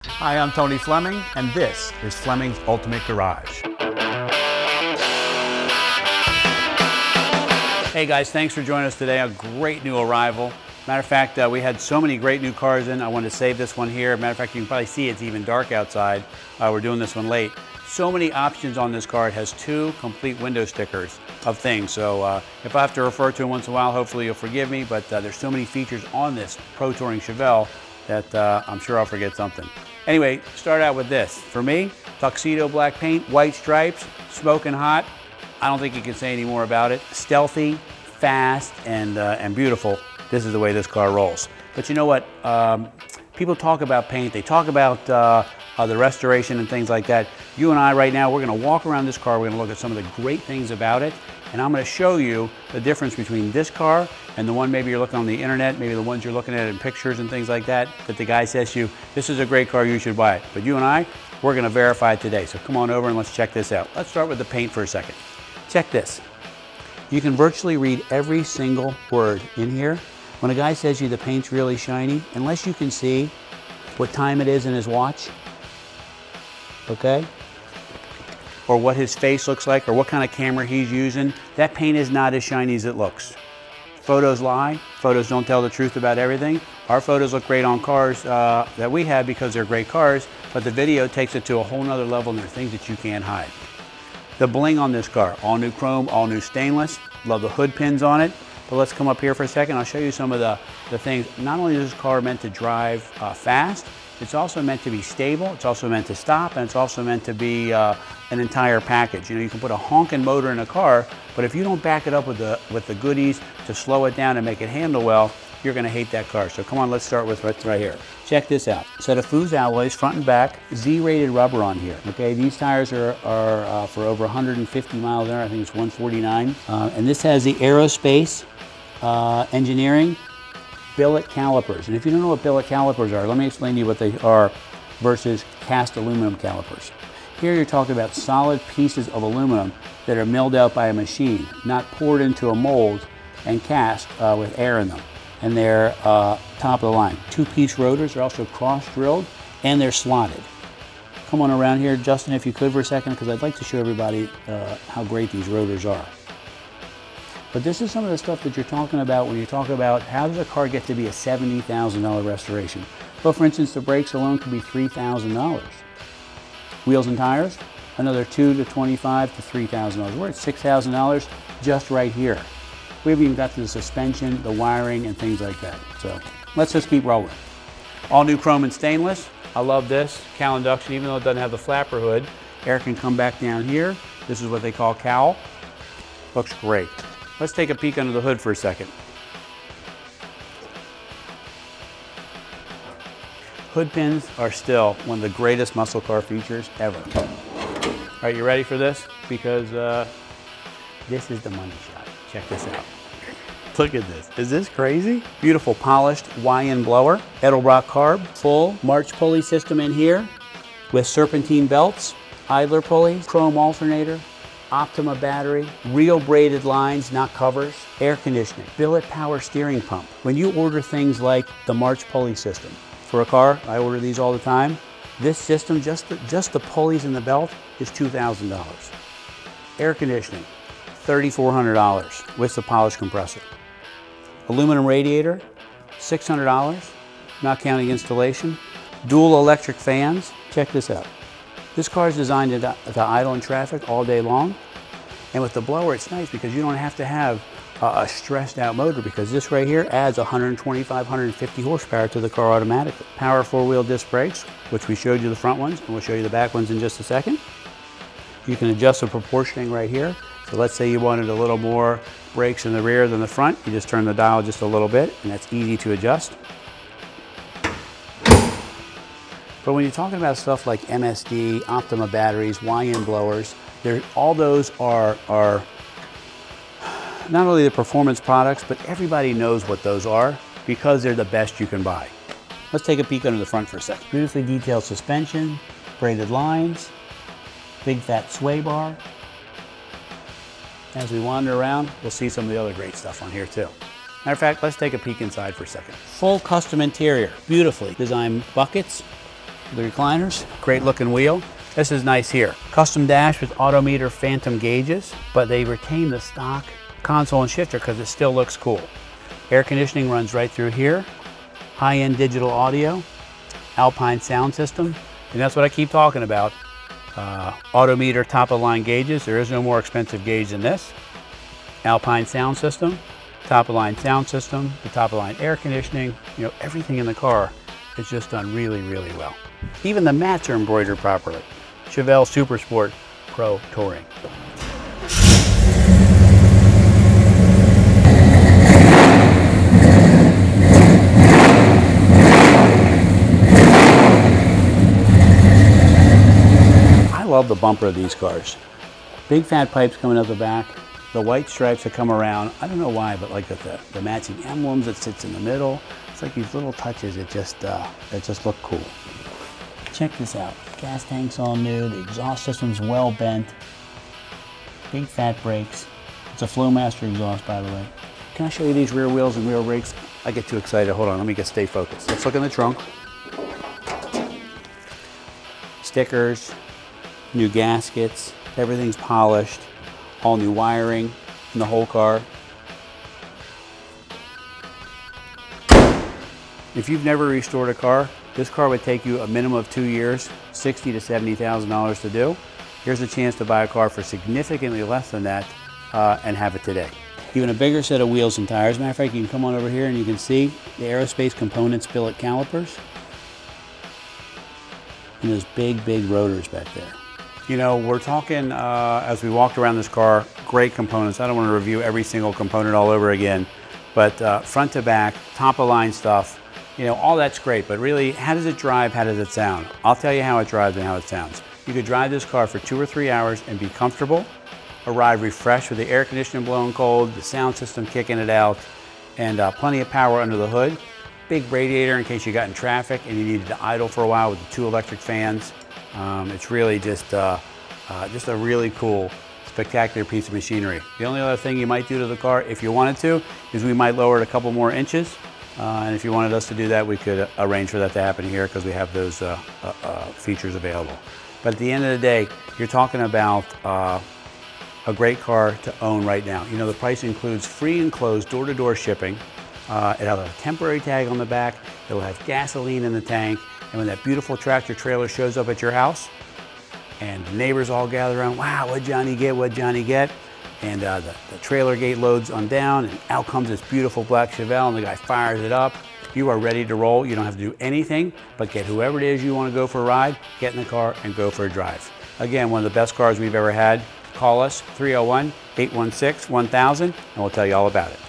Hi, I'm Tony Fleming, and this is Fleming's Ultimate Garage. Hey guys, thanks for joining us today. A great new arrival. Matter of fact, we had so many great new cars in. I wanted to save this one here. Matter of fact, you can probably see it's even dark outside. We're doing this one late. So many options on this car. It has 2 complete window stickers of things. So if I have to refer to them once in a while, hopefully you'll forgive me, but there's so many features on this Pro Touring Chevelle that I'm sure I'll forget something. Anyway, start out with this. For me, Tuxedo black paint, white stripes, smoking hot. I don't think you can say any more about it. Stealthy, fast, and beautiful. This is the way this car rolls. But you know what? People talk about paint. They talk about the restoration and things like that. You and I right now, we're going to walk around this car. We're going to look at some of the great things about it. And I'm going to show you the difference between this car and the one maybe you're looking on the internet, maybe the ones you're looking at in pictures and things like that, that the guy says to you, this is a great car, you should buy it. But you and I, we're going to verify it today. So come on over and let's check this out. Let's start with the paint for a second. Check this. You can virtually read every single word in here. When a guy says to you the paint's really shiny, unless you can see what time it is in his watch, okay? Or what his face looks like, or what kind of camera he's using, that paint is not as shiny as it looks. Photos lie. Photos don't tell the truth about everything. Our photos look great on cars that we have because they're great cars, but the video takes it to a whole nother level and there are things that you can't hide. The bling on this car, all new chrome, all new stainless. Love the hood pins on it. But let's come up here for a second. I'll show you some of the things. Not only is this car meant to drive fast, it's also meant to be stable, it's also meant to stop, and it's also meant to be an entire package. You know, you can put a honking motor in a car, but if you don't back it up with the goodies to slow it down and make it handle well, you're gonna hate that car. So come on, let's start with what's right here. Check this out. Set of Foose alloys, front and back, Z-rated rubber on here. Okay, these tires are for over 150 miles an hour. I think it's 149. And this has the Aerospace engineering billet calipers. And if you don't know what billet calipers are, let me explain to you what they are versus cast aluminum calipers. Here you're talking about solid pieces of aluminum that are milled out by a machine, not poured into a mold and cast with air in them. And they're top of the line. 2-piece rotors are also cross-drilled and they're slotted. Come on around here, Justin, if you could for a second, because I'd like to show everybody how great these rotors are. But this is some of the stuff that you're talking about when you talk about how does a car get to be a $70,000 restoration. Well, for instance, the brakes alone could be $3,000. Wheels and tires, another $2,000 to $25,000 to $3,000. We're at $6,000 just right here. We haven't even got to the suspension, the wiring, and things like that. So let's just keep rolling. All new chrome and stainless. I love this. Cowl induction, even though it doesn't have the flapper hood, air can come back down here. This is what they call cowl. Looks great. Let's take a peek under the hood for a second. Hood pins are still one of the greatest muscle car features ever. All right, you ready for this? Because this is the money shot. Check this out. Look at this. Is this crazy? Beautiful polished Weiand blower, Edelbrock carb, full March pulley system in here with serpentine belts, idler pulleys, chrome alternator, Optima battery, real braided lines, not covers, air conditioning, billet power steering pump. When you order things like the March pulley system for a car, I order these all the time, this system, just the pulleys and the belt is $2,000. Air conditioning, $3,400 with the polished compressor. Aluminum radiator, $600, not counting installation. Dual electric fans, check this out. This car is designed to idle in traffic all day long. And with the blower, it's nice because you don't have to have a stressed out motor because this right here adds 125, 150 horsepower to the car automatically. Power 4-wheel disc brakes, which we showed you the front ones, and we'll show you the back ones in just a second. You can adjust the proportioning right here. So let's say you wanted a little more brakes in the rear than the front. You just turn the dial just a little bit, and that's easy to adjust. But when you're talking about stuff like MSD, Optima batteries, Weiand blowers, all those are not only the performance products, but everybody knows what those are because they're the best you can buy. Let's take a peek under the front for a second. Beautifully detailed suspension, braided lines, big fat sway bar. As we wander around, we'll see some of the other great stuff on here too. Matter of fact, let's take a peek inside for a second. Full custom interior, beautifully designed buckets, The recliners, great looking wheel. This is nice here. Custom dash with Autometer Phantom gauges, but they retain the stock console and shifter because it still looks cool. Air conditioning runs right through here. High-end digital audio, Alpine sound system, and that's what I keep talking about. Autometer top-of-line gauges. There is no more expensive gauge than this. Alpine sound system, top-of-line sound system, the top-of-line air conditioning. You know, everything in the car is just done really, really well. Even the mats are embroidered properly. Chevelle Super Sport Pro Touring. I love the bumper of these cars. Big fat pipes coming out the back. The white stripes that come around. I don't know why, but like the matching emblems that sits in the middle. It's like these little touches that just look cool. Check this out. Gas tank's all new. The exhaust system's well bent. Big fat brakes. It's a Flowmaster exhaust, by the way. Can I show you these rear wheels and rear brakes? I get too excited. Hold on, let me stay focused. Let's look in the trunk. Stickers, new gaskets, everything's polished, all new wiring in the whole car. If you've never restored a car, this car would take you a minimum of 2 years, $60,000 to $70,000 to do. Here's a chance to buy a car for significantly less than that and have it today. Even a bigger set of wheels and tires. Matter of fact, you can come on over here and you can see the Aerospace components billet calipers. And those big, big rotors back there. You know, we're talking, as we walked around this car, great components. I don't want to review every single component all over again, but front to back, top of line stuff, you know, all that's great, but really, how does it drive, how does it sound? I'll tell you how it drives and how it sounds. You could drive this car for 2 or 3 hours and be comfortable, arrive refreshed with the air conditioning blowing cold, the sound system kicking it out, and plenty of power under the hood. Big radiator in case you got in traffic and you needed to idle for a while with the 2 electric fans. It's really just a really cool, spectacular piece of machinery. The only other thing you might do to the car, if you wanted to, is we might lower it a couple more inches. And if you wanted us to do that, we could arrange for that to happen here because we have those features available. But at the end of the day, you're talking about a great car to own right now. You know, the price includes free enclosed door-to-door shipping. It'll have a temporary tag on the back. It'll have gasoline in the tank. And when that beautiful tractor trailer shows up at your house and the neighbors all gather around, wow, what'd Johnny get, what'd Johnny get? And the trailer gate loads on down and out comes this beautiful black Chevelle and the guy fires it up. You are ready to roll. You don't have to do anything but get whoever it is you want to go for a ride, get in the car and go for a drive. Again, one of the best cars we've ever had. Call us, 301-816-1000, and we'll tell you all about it.